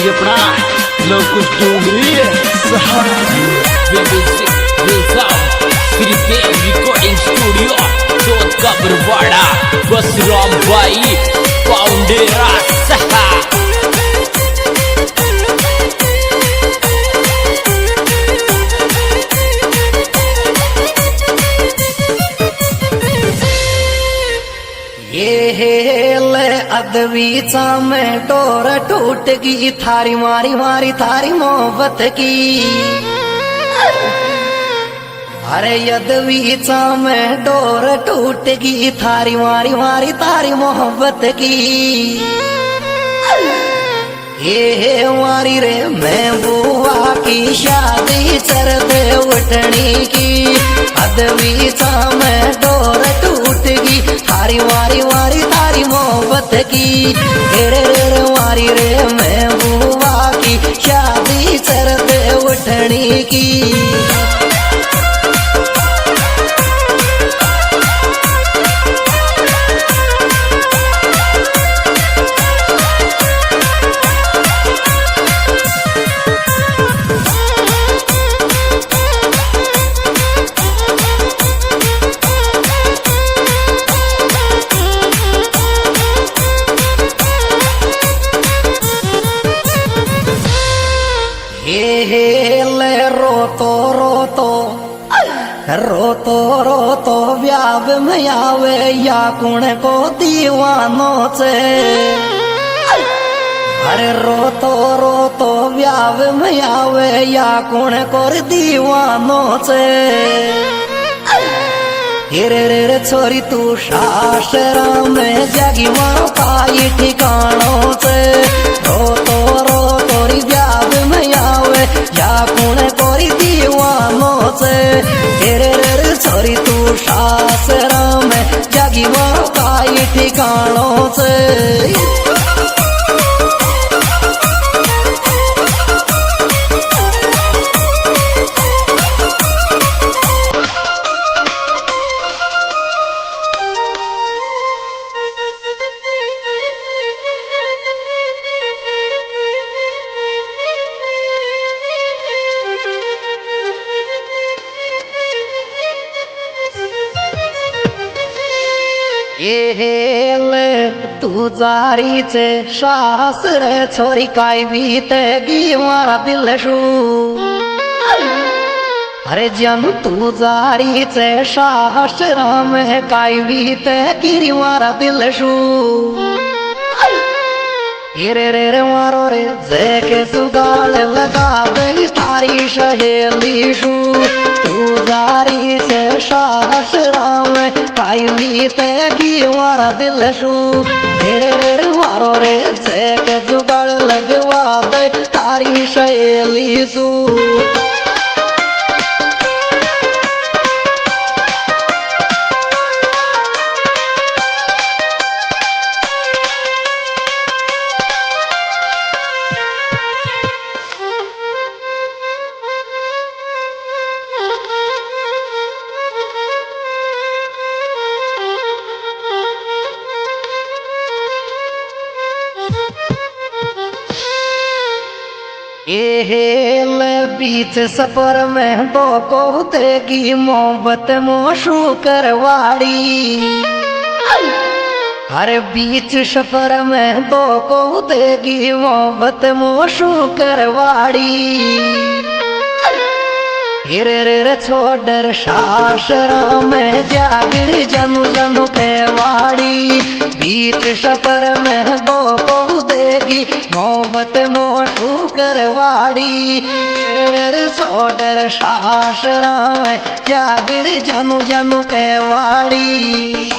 जी अपना लोग कुछ डूंगरी रिकॉर्डिंग स्टूडियो चौथ का बरवाड़ा बस राम भाई पाउंडेरा सहा अदवीचा में डोर टूट गई थारी मारी मारी थारी मोहब्बत की। अरे यदवीचा में डोर टूट गई थारी मारी मारी थारी मोहब्बत की। ये मारी रे मैं बुआ की शादी चर दे उठनी की। अदवीचा में डोर टूट गई थारी मारी मारी थारी मोहब्बत की। रे मारी रे मैं बुआ की शादी चर दे उठनी की। रोतो व्याव में आवे या कुण को दीवानों से। अरे रोतो व्याव में आवे या कुण को दीवानों से। रे छोरी तू शास्त्रा में जगी माँ पाई ठिकानों से। रोतो व्याव में आवे या कुण को दीवानों से। रे छोरी तू शास्त्रा में जगी माँ पाई ठिकानों से। तू जारीचे शास्त्र छोरी काय बीत गी मारा दिल शू। अरे जन तू जारीचे शास्त्र में काय बीत गिरी मारा दिल शू। रे मारो रे जेके सुगाल लगा दे तारी सहेली शू। तू जारीचे शास्त्र में काय बीत गी मारा दिल शू। रे मारो रे जेके जुगाड़ लगवा दे तारी सहेली शू। बीच सफर में तो को देगी मोहब्बत मोशू करवाड़ी। हर बीच सफर में तो को देगी मोहब्बत मोशू करवाड़ी। रे छोड़ शास्त्रा में जागिर जनु जनु के वाड़ी। बीच सफर में तो को देगी मोहब्बत मोशू करवाड़ी। छोड़ शास्त्रा में जागिर जनु जनु के वाड़ी।